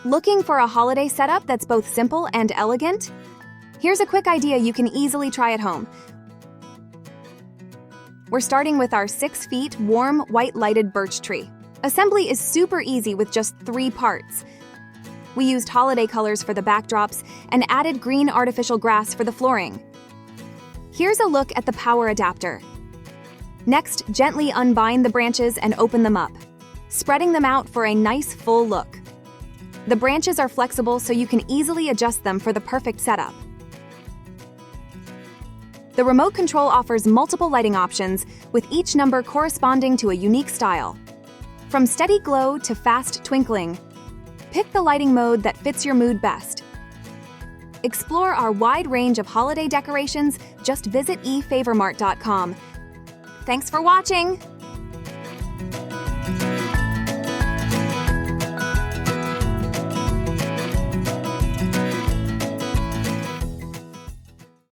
Looking for a holiday setup that's both simple and elegant? Here's a quick idea you can easily try at home. We're starting with our 6 feet warm white lighted birch tree. Assembly is super easy with just 3 parts. We used holiday colors for the backdrops and added green artificial grass for the flooring. Here's a look at the power adapter. Next, gently unbind the branches and open them up, spreading them out for a nice full look. The branches are flexible so you can easily adjust them for the perfect setup. The remote control offers multiple lighting options, with each number corresponding to a unique style. From steady glow to fast twinkling, pick the lighting mode that fits your mood best. Explore our wide range of holiday decorations. Just visit 𝐂𝐴𝐕𝐺𝑚𝑎RT.com. Thanks for watching!